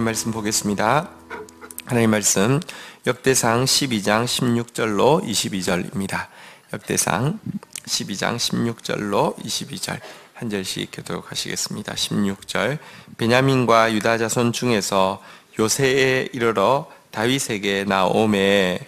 말씀 보겠습니다. 하나님 말씀 역대상 12장 16절로 22절입니다. 역대상 12장 16절로 22절 한 절씩 교독하시겠습니다. 16절 베냐민과 유다 자손 중에서 요새에 이르러 다윗에게 나오매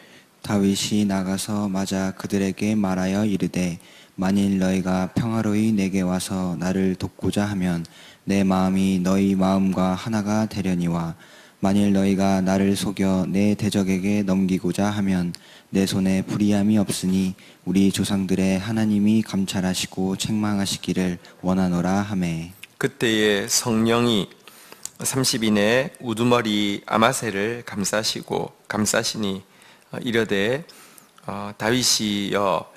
다윗이 나가서 맞아 그들에게 말하여 이르되 만일 너희가 평화로이 내게 와서 나를 돕고자 하면 내 마음이 너희 마음과 하나가 되려니와 만일 너희가 나를 속여 내 대적에게 넘기고자 하면 내 손에 불의함이 없으니 우리 조상들의 하나님이 감찰하시고 책망하시기를 원하노라 하매 그때에 성령이 30인의 우두머리 아마새를 감싸시니 이르되 다윗이여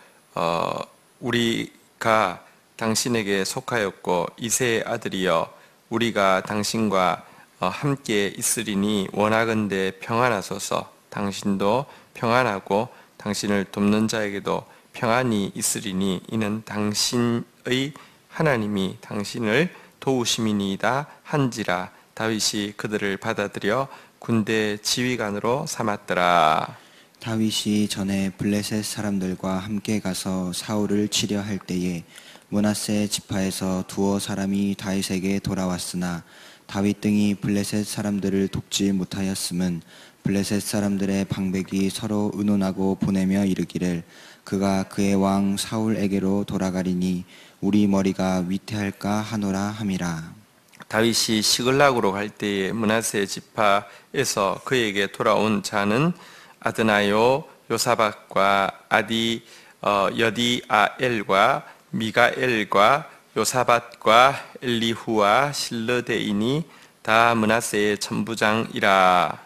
우리가 당신에게 속하였고 이새의 아들이여 우리가 당신과 함께 있으리니 원하건대 평안하소서. 당신도 평안하고 당신을 돕는 자에게도 평안이 있으리니 이는 당신의 하나님이 당신을 도우심이니이다 한지라. 다윗이 그들을 받아들여 군대 지휘관으로 삼았더라. 다윗이 전에 블레셋 사람들과 함께 가서 사울을 치려 할 때에 므낫세 지파에서 두어 사람이 다윗에게 돌아왔으나 다윗 등이 블레셋 사람들을 돕지 못하였음은 블레셋 사람들의 방백이 서로 의논하고 보내며 이르기를 그가 그의 왕 사울에게로 돌아가리니 우리 머리가 위태할까 하노라 함이라. 다윗이 시글락으로 갈 때에 므낫세 지파에서 그에게 돌아온 자는 아드나요 요사밧과 여디아엘과 미가엘과 요사밧과 엘리후와 실르데인이 다 므낫세의 천부장이라.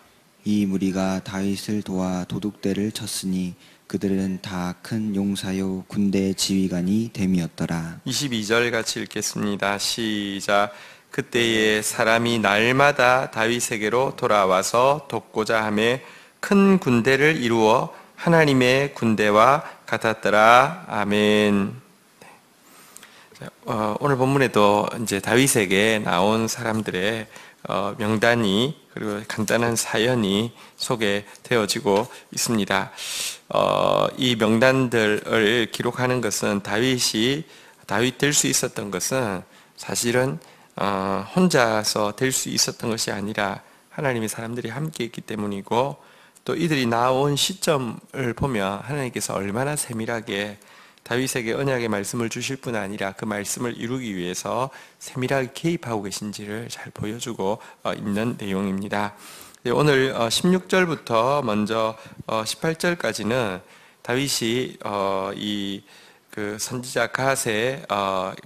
이 무리가 다윗을 도와 도둑대를 쳤으니 그들은 다 큰 용사요 군대 지휘관이 됨이었더라. 22절 같이 읽겠습니다. 시작. 그때에 사람이 날마다 다윗에게로 돌아와서 돕고자 하며 큰 군대를 이루어 하나님의 군대와 같았더라. 아멘. 오늘 본문에도 이제 다윗에게 나온 사람들의 명단이 그리고 간단한 사연이 소개되어지고 있습니다. 이 명단들을 기록하는 것은 다윗 될 수 있었던 것은 사실은 혼자서 될 수 있었던 것이 아니라 하나님의 사람들이 함께 있기 때문이고 또 이들이 나온 시점을 보면 하나님께서 얼마나 세밀하게 다윗에게 언약의 말씀을 주실 뿐 아니라 그 말씀을 이루기 위해서 세밀하게 개입하고 계신지를 잘 보여주고 있는 내용입니다. 오늘 16절부터 먼저 18절까지는 다윗이 그 선지자 갓의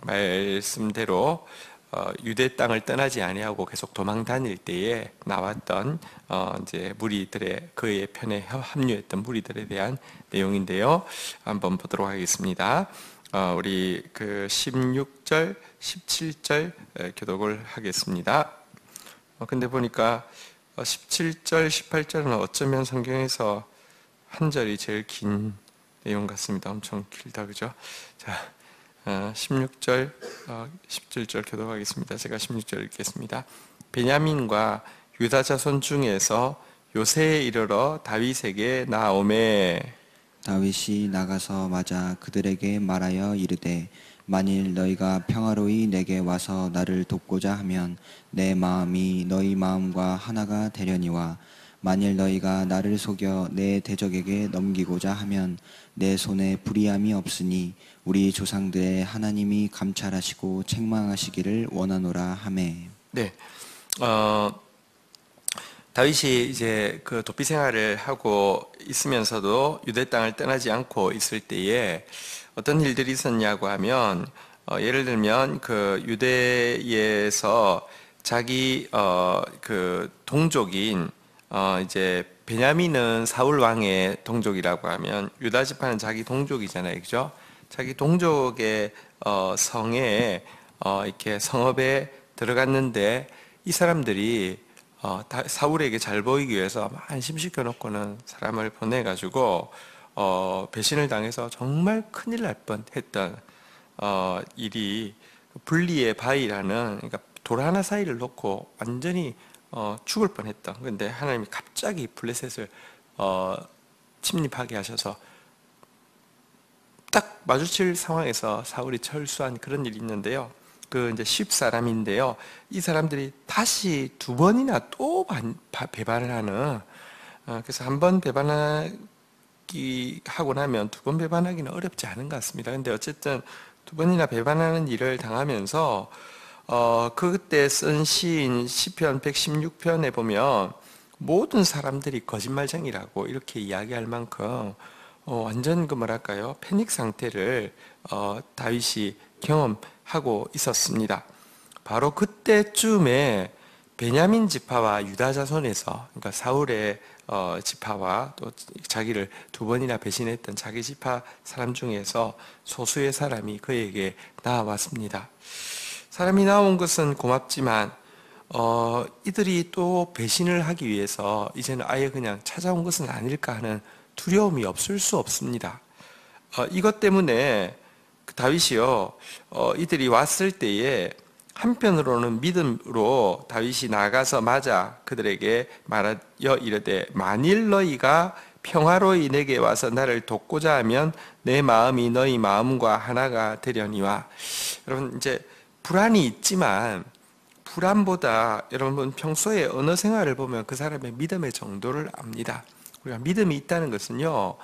말씀대로 유대 땅을 떠나지 아니하고 계속 도망 다닐 때에 나왔던 이제 무리들의 그의 편에 합류했던 무리들에 대한 내용인데요. 한번 보도록 하겠습니다. 우리 그 16절, 17절 교독을 하겠습니다. 근데 보니까 17절, 18절은 어쩌면 성경에서 한 절이 제일 긴 내용 같습니다. 엄청 길다, 그죠? 자, 16절, 17절 교독하겠습니다. 제가 16절 읽겠습니다. 베냐민과 유다 자손 중에서 요새에 이르러 다윗에게 나오매 다윗이 나가서 맞아 그들에게 말하여 이르되 만일 너희가 평화로이 내게 와서 나를 돕고자 하면 내 마음이 너희 마음과 하나가 되려니와 만일 너희가 나를 속여 내 대적에게 넘기고자 하면 내 손에 불의함이 없으니 우리 조상들의 하나님이 감찰하시고 책망하시기를 원하노라 하매. 네, 다윗이 이제 그 도피 생활을 하고 있으면서도 유대 땅을 떠나지 않고 있을 때에 어떤 일들이 있었냐고 하면 예를 들면 그 유대에서 자기 그 동족인 이제 베냐민은 사울 왕의 동족이라고 하면 유다 지파는 자기 동족이잖아요, 그죠? 자기 동족의 성에 이렇게 성읍에 들어갔는데 이 사람들이 사울에게 잘 보이기 위해서 안심시켜 놓고는 사람을 보내가지고 배신을 당해서 정말 큰일 날 뻔했던 일이 분리의 바위라는, 그러니까 돌 하나 사이를 놓고 완전히 죽을 뻔했던. 근데 하나님이 갑자기 블레셋을 침입하게 하셔서 딱 마주칠 상황에서 사울이 철수한 그런 일이 있는데요. 그 이제 10사람인데요. 이 사람들이 다시 두 번이나 또 배반을 하는, 그래서 한 번 배반하기 하고 나면 두 번 배반하기는 어렵지 않은 것 같습니다. 근데 어쨌든 두 번이나 배반하는 일을 당하면서 그때 쓴 시인 시편 116편에 보면 모든 사람들이 거짓말쟁이라고 이렇게 이야기할 만큼 완전 그 뭐랄까요, 패닉 상태를 다윗이 경험하고 있었습니다. 바로 그때쯤에 베냐민 지파와 유다 자손에서, 그러니까 사울의 지파와 또 자기를 두 번이나 배신했던 자기 지파 사람 중에서 소수의 사람이 그에게 나와왔습니다. 사람이 나온 것은 고맙지만 이들이 또 배신을 하기 위해서 이제는 아예 그냥 찾아온 것은 아닐까 하는 두려움이 없을 수 없습니다. 이것 때문에 다윗이요, 이들이 왔을 때에 한편으로는 믿음으로 다윗이 나가서 맞아 그들에게 말하여 이르되, 만일 너희가 평화로이 내게 와서 나를 돕고자 하면 내 마음이 너희 마음과 하나가 되려니와. 여러분, 이제 불안이 있지만 불안보다 여러분 평소에 언어 생활을 보면 그 사람의 믿음의 정도를 압니다. 우리가 믿음이 있다는 것은요,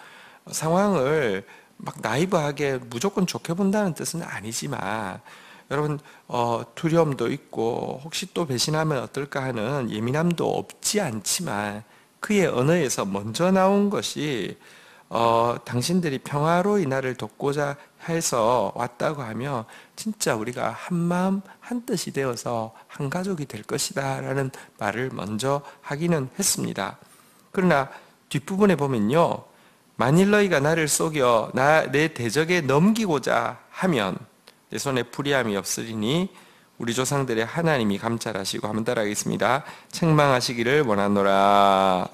상황을 막 나이브하게 무조건 좋게 본다는 뜻은 아니지만, 여러분 두려움도 있고 혹시 또 배신하면 어떨까 하는 예민함도 없지 않지만, 그의 언어에서 먼저 나온 것이 당신들이 평화로이 나를 돕고자 해서 왔다고 하면 진짜 우리가 한 마음 한 뜻이 되어서 한 가족이 될 것이다 라는 말을 먼저 하기는 했습니다. 그러나 뒷부분에 보면요, 만일 너희가 나를 속여 내 대적에 넘기고자 하면 내 손에 불의함이 없으리니 우리 조상들의 하나님이 감찰하시고, 한번 따라하겠습니다. 책망하시기를 원하노라.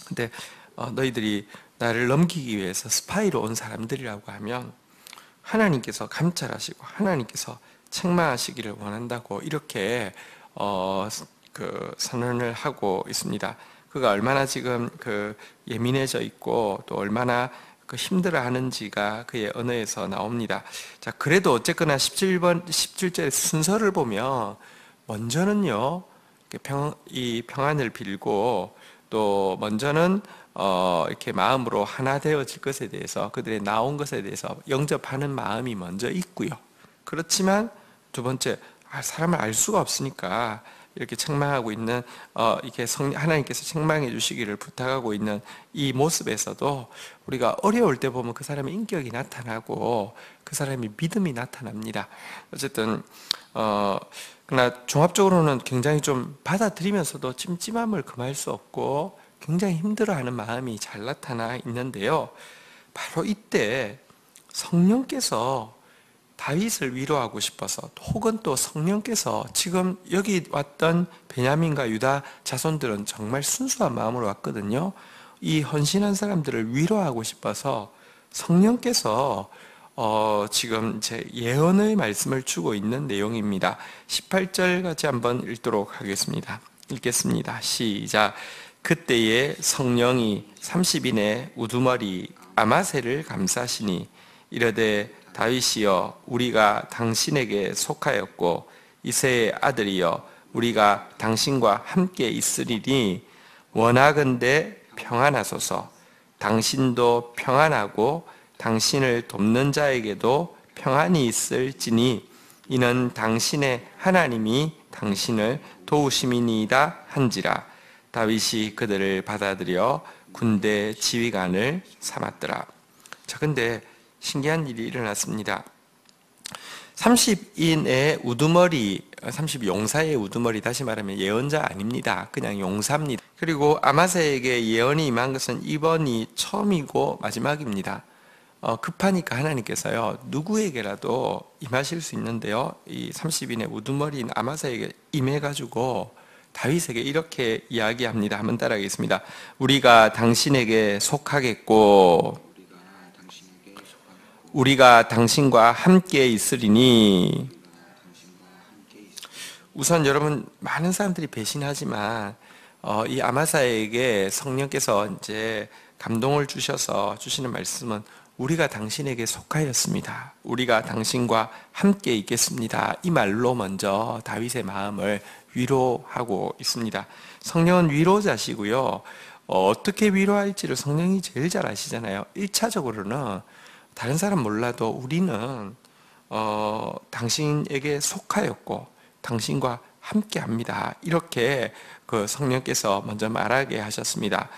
근데 너희들이 나를 넘기기 위해서 스파이로 온 사람들이라고 하면 하나님께서 감찰하시고 하나님께서 책망하시기를 원한다고 이렇게 그 선언을 하고 있습니다. 그가 얼마나 지금 그 예민해져 있고 또 얼마나 그 힘들어하는지가 그의 언어에서 나옵니다. 자, 그래도 어쨌거나 17절의 순서를 보면 먼저는요, 이 평안을 빌고 또 먼저는 이렇게 마음으로 하나 되어질 것에 대해서, 그들의 나온 것에 대해서 영접하는 마음이 먼저 있고요. 그렇지만 두 번째, 사람을 알 수가 없으니까 이렇게 책망하고 있는 이렇게 하나님께서 책망해 주시기를 부탁하고 있는 이 모습에서도 우리가 어려울 때 보면 그 사람의 인격이 나타나고 그 사람의 믿음이 나타납니다. 어쨌든 그러나 종합적으로는 굉장히 좀 받아들이면서도 찜찜함을 금할 수 없고 굉장히 힘들어하는 마음이 잘 나타나 있는데요. 바로 이때 성령께서 다윗을 위로하고 싶어서, 혹은 또 성령께서 지금 여기 왔던 베냐민과 유다 자손들은 정말 순수한 마음으로 왔거든요. 이 헌신한 사람들을 위로하고 싶어서 성령께서 지금 제 예언의 말씀을 주고 있는 내용입니다. 18절 같이 한번 읽도록 하겠습니다. 읽겠습니다. 시작. 그때에 성령이 30인의 우두머리 아마새를 감싸시니 이르되, 다윗이여 우리가 당신에게 속하였고 이새의 아들이여 우리가 당신과 함께 있으리니 원하건대 평안하소서. 당신도 평안하고 당신을 돕는 자에게도 평안이 있을지니 이는 당신의 하나님이 당신을 도우심이니이다 한지라. 다윗이 그들을 받아들여 군대 지휘관을 삼았더라. 자, 근데 신기한 일이 일어났습니다. 30인의 우두머리, 30용사의 우두머리, 다시 말하면 예언자 아닙니다. 그냥 용사입니다. 그리고 아마새에게 예언이 임한 것은 이번이 처음이고 마지막입니다. 급하니까 하나님께서요, 누구에게라도 임하실 수 있는데요, 이 30인의 우두머리인 아마새에게 임해가지고 다윗에게 이렇게 이야기합니다. 한번 따라하겠습니다. 우리가 당신에게 속하겠고 우리가 당신과 함께 있으리니, 우선 여러분, 많은 사람들이 배신하지만 이 아마사에게 성령께서 이제 감동을 주셔서 주시는 말씀은 우리가 당신에게 속하였습니다. 우리가 당신과 함께 있겠습니다. 이 말로 먼저 다윗의 마음을 위로하고 있습니다. 성령은 위로자시고요. 어떻게 위로할지를 성령이 제일 잘 아시잖아요. 1차적으로는 다른 사람 몰라도 우리는 당신에게 속하였고 당신과 함께 합니다. 이렇게 그 성령께서 먼저 말하게 하셨습니다.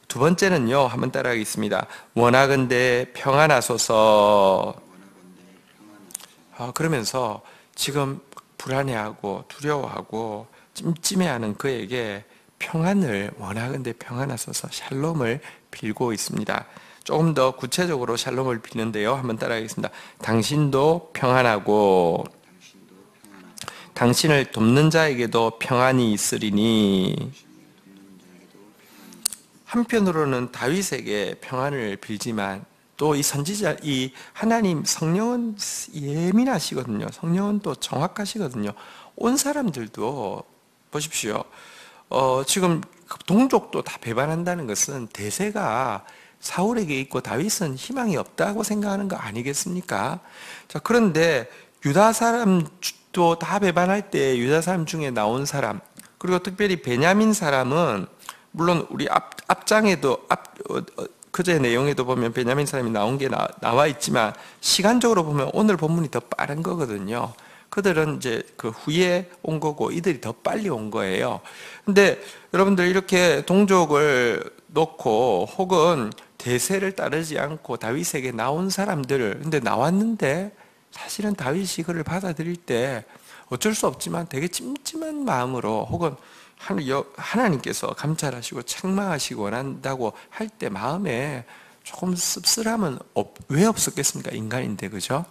두 번째는요, 한번 따라하겠습니다. 원하건대 평안하소서. 그러면서 지금 불안해하고 두려워하고 찜찜해하는 그에게 평안을 원하건대 평안하소서, 샬롬을 빌고 있습니다. 조금 더 구체적으로 샬롬을 비는데요, 한번 따라하겠습니다. 당신도 평안하고 당신을 돕는 자에게도 평안이 있으리니. 한편으로는 다윗에게 평안을 빌지만 또 이 선지자, 이 하나님 성령은 예민하시거든요. 성령은 또 정확하시거든요. 온 사람들도 보십시오. 지금 동족도 다 배반한다는 것은 대세가 사울에게 있고 다윗은 희망이 없다고 생각하는 거 아니겠습니까? 자, 그런데 유다 사람도 다 배반할 때 유다 사람 중에 나온 사람, 그리고 특별히 베냐민 사람은 물론 우리 앞장에도 그제 내용에도 보면 베냐민 사람이 나온 게 나와 있지만 시간적으로 보면 오늘 본문이 더 빠른 거거든요. 그들은 이제 그 후에 온 거고 이들이 더 빨리 온 거예요. 근데 여러분들 이렇게 동족을 놓고 혹은 대세를 따르지 않고 다윗에게 나온 사람들을, 근데 나왔는데 사실은 다윗이 그를 받아들일 때 어쩔 수 없지만 되게 찜찜한 마음으로 혹은 하나님께서 감찰하시고 책망하시고 원한다고 할 때 마음에 조금 씁쓸함은 왜 없었겠습니까? 인간인데, 그죠?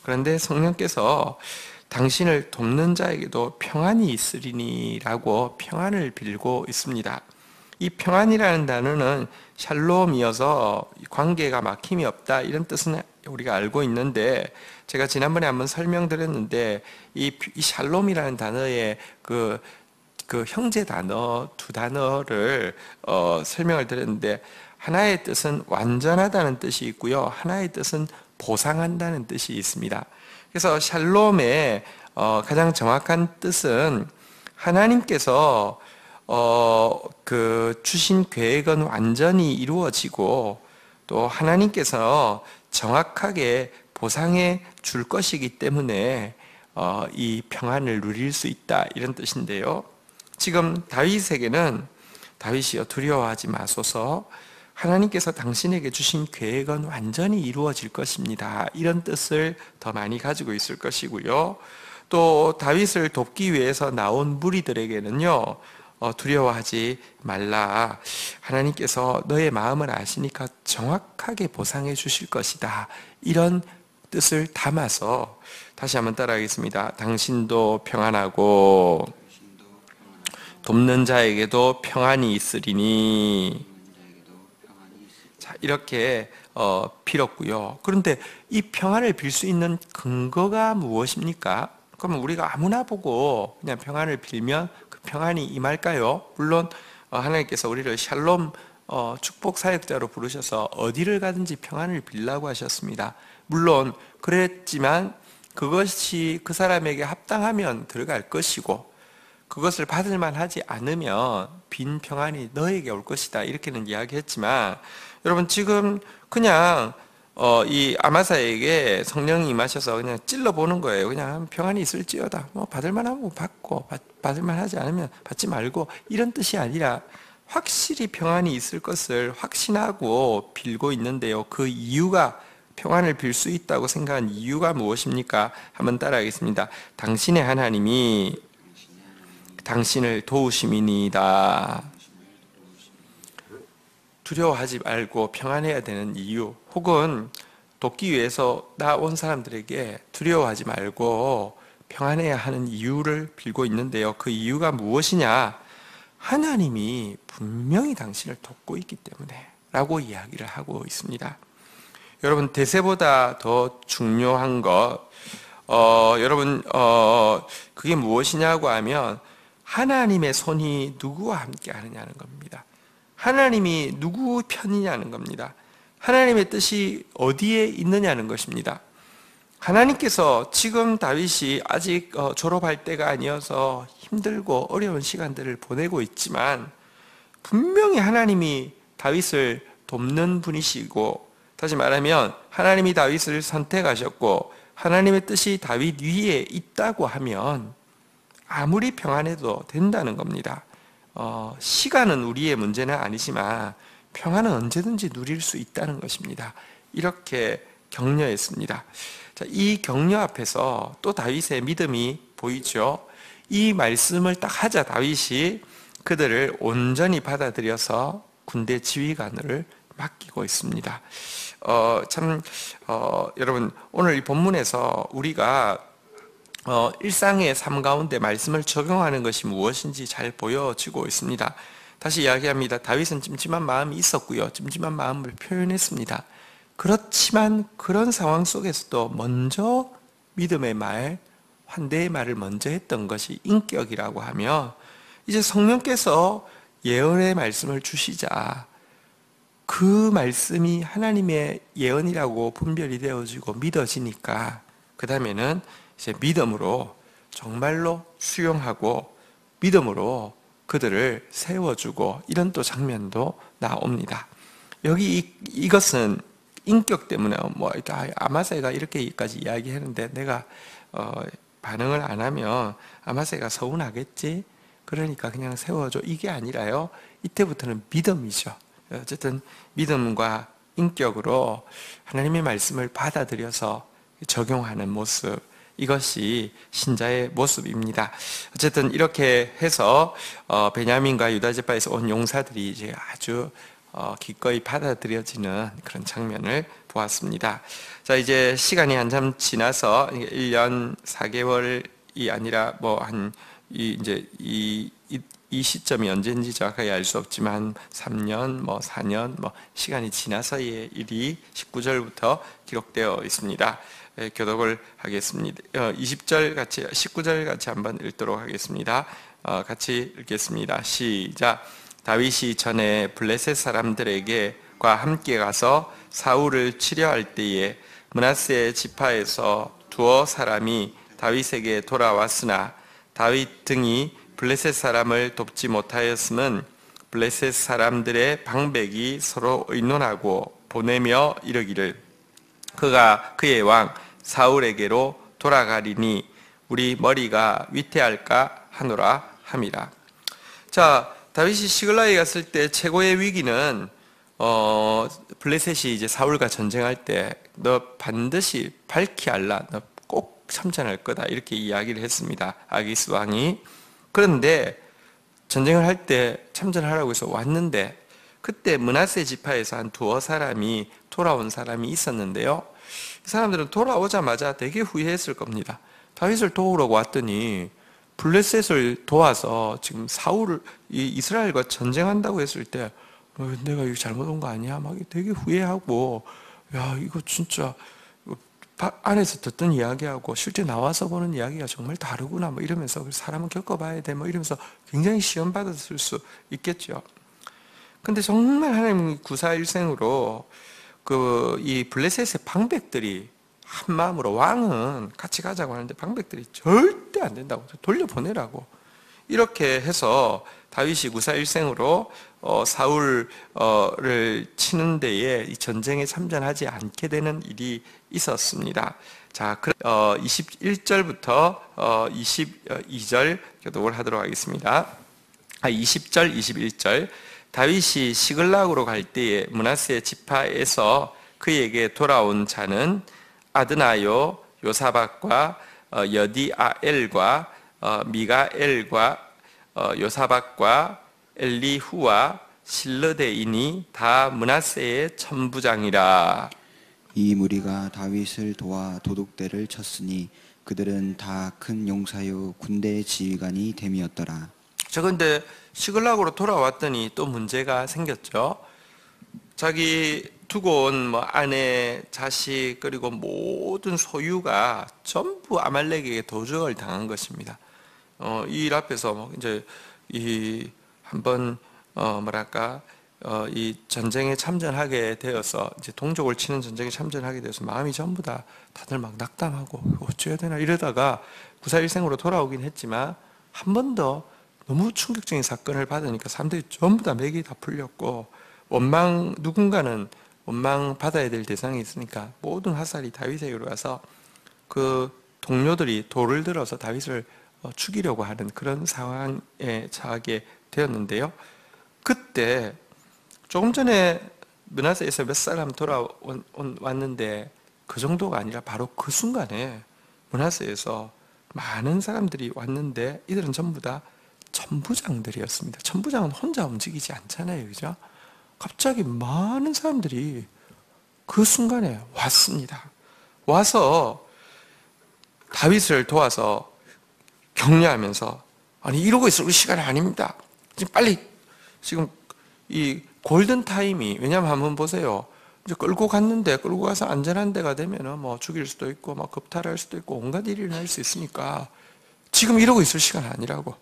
그런데 성령께서 당신을 돕는 자에게도 평안이 있으리니 라고 평안을 빌고 있습니다. 이 평안이라는 단어는 샬롬이어서 관계가 막힘이 없다, 이런 뜻은 우리가 알고 있는데, 제가 지난번에 한번 설명드렸는데 이 샬롬이라는 단어의 그 형제 단어 두 단어를 설명을 드렸는데, 하나의 뜻은 완전하다는 뜻이 있고요, 하나의 뜻은 보상한다는 뜻이 있습니다. 그래서 샬롬의 가장 정확한 뜻은 하나님께서 주신 계획은 완전히 이루어지고 또 하나님께서 정확하게 보상해 줄 것이기 때문에 이 평안을 누릴 수 있다, 이런 뜻인데요. 지금 다윗에게는 다윗이여 두려워하지 마소서, 하나님께서 당신에게 주신 계획은 완전히 이루어질 것입니다, 이런 뜻을 더 많이 가지고 있을 것이고요. 또 다윗을 돕기 위해서 나온 무리들에게는요, 두려워하지 말라, 하나님께서 너의 마음을 아시니까 정확하게 보상해 주실 것이다, 이런 뜻을 담아서 다시 한번 따라하겠습니다. 당신도 평안하고 돕는 자에게도 평안이 있으리니. 자, 이렇게 빌었고요. 그런데 이 평안을 빌 수 있는 근거가 무엇입니까? 그러면 우리가 아무나 보고 그냥 평안을 빌면 그 평안이 임할까요? 물론 하나님께서 우리를 샬롬 축복 사역자로 부르셔서 어디를 가든지 평안을 빌라고 하셨습니다. 물론 그랬지만 그것이 그 사람에게 합당하면 들어갈 것이고 그것을 받을 만하지 않으면 빈 평안이 너에게 올 것이다, 이렇게는 이야기했지만, 여러분 지금 그냥 이 아마사에게 성령이 임하셔서 그냥 찔러보는 거예요. 그냥 평안이 있을지어다, 뭐 받을 만하면 받고 받을 만하지 않으면 받지 말고, 이런 뜻이 아니라 확실히 평안이 있을 것을 확신하고 빌고 있는데요. 그 이유가, 평안을 빌 수 있다고 생각한 이유가 무엇입니까? 한번 따라하겠습니다. 당신의 하나님이 당신을 도우심이니이다. 두려워하지 말고 평안해야 되는 이유, 혹은 돕기 위해서 나온 사람들에게 두려워하지 말고 평안해야 하는 이유를 빌고 있는데요. 그 이유가 무엇이냐? 하나님이 분명히 당신을 돕고 있기 때문에 라고 이야기를 하고 있습니다. 여러분, 대세보다 더 중요한 것, 여러분, 그게 무엇이냐고 하면 하나님의 손이 누구와 함께 하느냐는 겁니다. 하나님이 누구 편이냐는 겁니다. 하나님의 뜻이 어디에 있느냐는 것입니다. 하나님께서 지금 다윗이 아직 졸업할 때가 아니어서 힘들고 어려운 시간들을 보내고 있지만 분명히 하나님이 다윗을 돕는 분이시고, 다시 말하면 하나님이 다윗을 선택하셨고 하나님의 뜻이 다윗 위에 있다고 하면 아무리 평안해도 된다는 겁니다. 시간은 우리의 문제는 아니지만 평안은 언제든지 누릴 수 있다는 것입니다. 이렇게 격려했습니다. 자, 이 격려 앞에서 또 다윗의 믿음이 보이죠. 이 말씀을 딱 하자 다윗이 그들을 온전히 받아들여서 군대 지휘관을 맡기고 있습니다. 여러분, 오늘 이 본문에서 우리가 일상의 삶 가운데 말씀을 적용하는 것이 무엇인지 잘 보여지고 있습니다. 다시 이야기합니다. 다윗은 찜찜한 마음이 있었고요. 찜찜한 마음을 표현했습니다. 그렇지만 그런 상황 속에서도 먼저 믿음의 말, 환대의 말을 먼저 했던 것이 인격이라고 하면, 이제 성령께서 예언의 말씀을 주시자 그 말씀이 하나님의 예언이라고 분별이 되어지고 믿어지니까 그 다음에는 이제 믿음으로 정말로 수용하고 믿음으로 그들을 세워주고, 이런 또 장면도 나옵니다. 여기 이것은 인격 때문에 아마세가 이렇게까지 이야기하는데 내가 반응을 안 하면 아마세가 서운하겠지, 그러니까 그냥 세워줘, 이게 아니라요, 이때부터는 믿음이죠. 어쨌든 믿음과 인격으로 하나님의 말씀을 받아들여서 적용하는 모습, 이것이 신자의 모습입니다. 어쨌든 이렇게 해서 베냐민과 유다 지파에서 온 용사들이 이제 아주 기꺼이 받아들여지는 그런 장면을 보았습니다. 자, 이제 시간이 한참 지나서 1년 4개월이 아니라 이 시점이 언제인지 정확하게 알 수 없지만 3년, 4년, 시간이 지나서의 일이 19절부터 기록되어 있습니다. 교독을 하겠습니다. 20절 같이, 19절 같이 한번 읽도록 하겠습니다. 같이 읽겠습니다. 시작. 다윗이 전에 블레셋 사람들에게과 함께 가서 사울을 치려할 때에 므낫세 지파에서 두어 사람이 다윗에게 돌아왔으나 다윗 등이 블레셋 사람을 돕지 못하였음은 블레셋 사람들의 방백이 서로 의논하고 보내며 이르기를 그가 그의 왕 사울에게로 돌아가리니 우리 머리가 위태할까 하노라 함이라. 자, 다윗이 시글락에 갔을 때 최고의 위기는 블레셋이 이제 사울과 전쟁할 때 너 반드시 밝히 알라, 너 꼭 참전할 거다, 이렇게 이야기를 했습니다. 아기스 왕이. 그런데 전쟁을 할 때 참전하라고 해서 왔는데 그때 므낫세 지파에서 한 두어 사람이 돌아온 사람이 있었는데요, 이 사람들은 돌아오자마자 되게 후회했을 겁니다. 다윗을 도우려고 왔더니 블레셋을 도와서 지금 사울을 이스라엘과 전쟁한다고 했을 때 내가 이거 잘못 온 거 아니야? 막 되게 후회하고, 야, 이거 진짜 안에서 듣던 이야기하고 실제 나와서 보는 이야기가 정말 다르구나, 뭐 이러면서 사람은 겪어봐야 돼, 뭐 이러면서 굉장히 시험 받았을 수 있겠죠. 근데 정말 하나님이 구사일생으로 이 블레셋의 방백들이 한 마음으로, 왕은 같이 가자고 하는데 방백들이 절대 안 된다고, 돌려보내라고, 이렇게 해서 다윗이 구사일생으로 사울을 치는 데에 이 전쟁에 참전하지 않게 되는 일이 있었습니다. 자, 21절부터 22절 교독을 하도록 하겠습니다. 20절, 21절. 다윗이 시글락으로 갈 때에 므낫세 지파에서 그에게 돌아온 자는 아드나요, 요사박과 여디아엘과 미가엘과 요사박과 엘리후와 실르데인이 다 므낫세의 천부장이라. 이 무리가 다윗을 도와 도둑대를 쳤으니 그들은 다 큰 용사요 군대 지휘관이 됨이었더라. 자, 근데 시글락으로 돌아왔더니 또 문제가 생겼죠. 자기 두고 온 뭐 아내, 자식 그리고 모든 소유가 전부 아말렉에게 도적을 당한 것입니다. 이 일 앞에서 뭐 이제 이 한번 뭐랄까 이 전쟁에 참전하게 되어서 이제 동족을 치는 전쟁에 참전하게 되어서 마음이 전부 다 다들 막 낙담하고 어찌해야 되나 이러다가 구사일생으로 돌아오긴 했지만 한 번 더 너무 충격적인 사건을 받으니까 사람들이 전부 다 맥이 다 풀렸고 누군가는 원망 받아야 될 대상이 있으니까 모든 화살이 다윗에게로 가서 그 동료들이 돌을 들어서 다윗을 죽이려고 하는 그런 상황에 처하게 되었는데요. 그때 조금 전에 므낫세에서 몇 사람 왔는데 그 정도가 아니라 바로 그 순간에 므낫세에서 많은 사람들이 왔는데 이들은 전부 다 천부장들이었습니다. 천부장은 혼자 움직이지 않잖아요, 그죠? 갑자기 많은 사람들이 그 순간에 왔습니다. 와서 다윗을 도와서 격려하면서 아니 이러고 있을 시간이 아닙니다. 지금 빨리 지금 이 골든 타임이 왜냐하면 한번 보세요. 이제 끌고 갔는데 끌고 가서 안전한 데가 되면은 뭐 죽일 수도 있고 막 겁탈할 수도 있고 온갖 일이 날 수 있으니까 지금 이러고 있을 시간 아니라고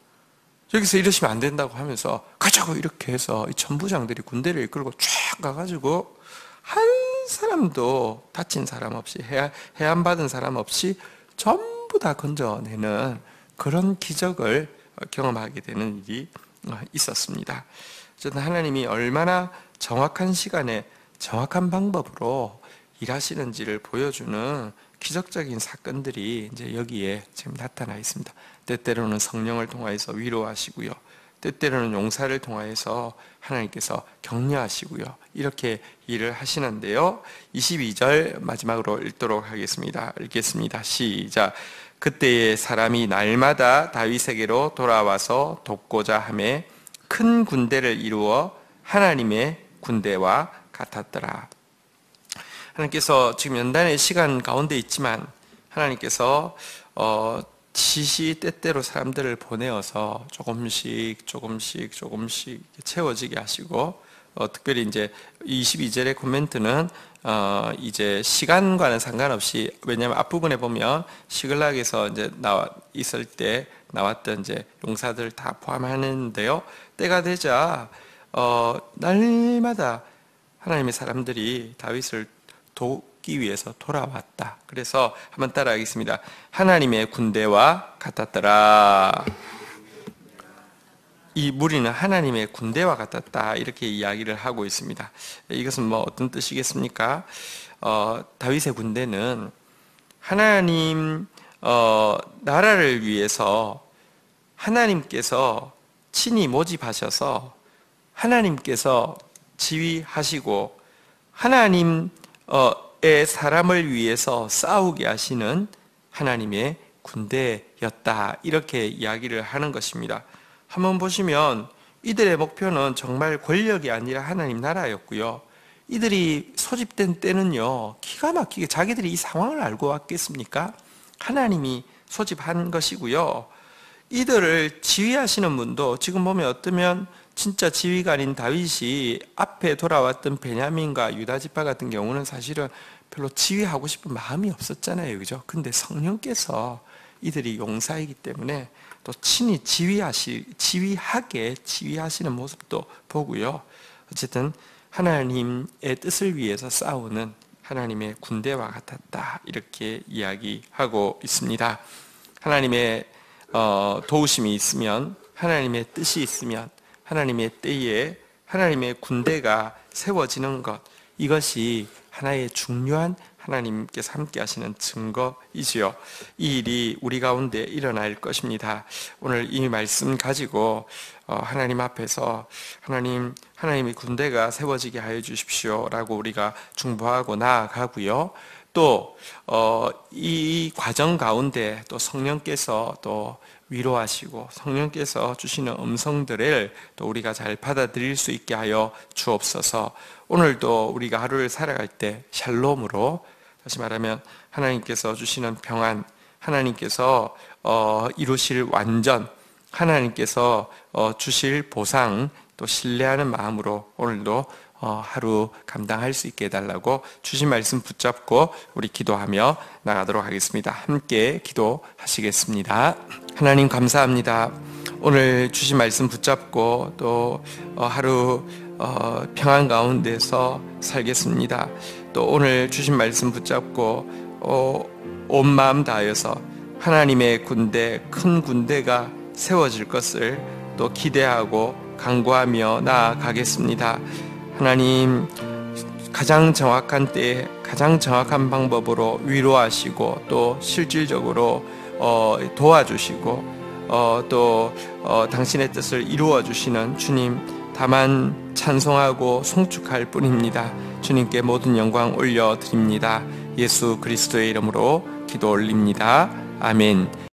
여기서 이러시면 안 된다고 하면서 가자고 이렇게 해서 이 천부장들이 군대를 이끌고 쫙 가가지고 한 사람도 다친 사람 없이 해안받은 사람 없이 전부 다 건져내는 그런 기적을 경험하게 되는 일이 있었습니다. 어쨌든 하나님이 얼마나 정확한 시간에 정확한 방법으로 일하시는지를 보여주는 기적적인 사건들이 이제 여기에 지금 나타나 있습니다. 때때로는 성령을 통하여서 위로하시고요. 때때로는 용사를 통하여서 하나님께서 격려하시고요. 이렇게 일을 하시는데요. 22절 마지막으로 읽도록 하겠습니다. 읽겠습니다. 시작. 그때의 사람이 날마다 다윗에게로 돌아와서 돕고자 하매 큰 군대를 이루어 하나님의 군대와 같았더라. 하나님께서 지금 연단의 시간 가운데 있지만 하나님께서 시시때때로 사람들을 보내어서 조금씩 채워지게 하시고 특별히 이제 22절의 코멘트는 이제 시간과는 상관없이 왜냐하면 앞부분에 보면 시글락에서 이제 있을 때 나왔던 이제 용사들 다 포함하는데요. 때가 되자 날마다 하나님의 사람들이 다윗을 돕기 위해서 돌아왔다. 그래서 한번 따라하겠습니다. 하나님의 군대와 같았더라. 이 무리는 하나님의 군대와 같았다. 이렇게 이야기를 하고 있습니다. 이것은 뭐 어떤 뜻이겠습니까? 다윗의 군대는 하나님 나라를 위해서 하나님께서 친히 모집하셔서 하나님께서 지휘하시고 하나님의 사람을 위해서 싸우게 하시는 하나님의 군대였다. 이렇게 이야기를 하는 것입니다. 한번 보시면 이들의 목표는 정말 권력이 아니라 하나님 나라였고요. 이들이 소집된 때는요, 기가 막히게 자기들이 이 상황을 알고 왔겠습니까? 하나님이 소집한 것이고요. 이들을 지휘하시는 분도 지금 보면 어쩌면 진짜 지휘가 아닌 다윗이 앞에 돌아왔던 베냐민과 유다 지파 같은 경우는 사실은 별로 지휘하고 싶은 마음이 없었잖아요, 그죠? 근데 성령께서 이들이 용사이기 때문에 또 친히 지휘하게 지휘하시는 모습도 보고요. 어쨌든 하나님의 뜻을 위해서 싸우는 하나님의 군대와 같았다. 이렇게 이야기하고 있습니다. 하나님의 도우심이 있으면, 하나님의 뜻이 있으면, 하나님의 때에 하나님의 군대가 세워지는 것, 이것이 하나의 중요한 하나님께서 함께 하시는 증거이지요. 이 일이 우리 가운데 일어날 것입니다. 오늘 이 말씀 가지고 하나님 앞에서 하나님의 군대가 세워지게 하여 주십시오 라고 우리가 중보하고 나아가고요. 또 이 과정 가운데 또 성령께서 또 위로하시고 성령께서 주시는 음성들을 또 우리가 잘 받아들일 수 있게 하여 주옵소서. 오늘도 우리가 하루를 살아갈 때 샬롬으로, 다시 말하면 하나님께서 주시는 평안, 하나님께서 이루실 완전, 하나님께서 주실 보상, 또 신뢰하는 마음으로 오늘도 하루 감당할 수 있게 해달라고 주신 말씀 붙잡고 우리 기도하며 나가도록 하겠습니다. 함께 기도하시겠습니다. 하나님 감사합니다. 오늘 주신 말씀 붙잡고 또 하루 평안 가운데서 살겠습니다. 또 오늘 주신 말씀 붙잡고 온 마음 다하여서 하나님의 군대, 큰 군대가 세워질 것을 또 기대하고 간구하며 나아가겠습니다. 하나님, 가장 정확한 때에 가장 정확한 방법으로 위로하시고 또 실질적으로 도와주시고 또 당신의 뜻을 이루어 주시는 주님, 다만 찬송하고 송축할 뿐입니다. 주님께 모든 영광 올려드립니다. 예수 그리스도의 이름으로 기도 올립니다. 아멘.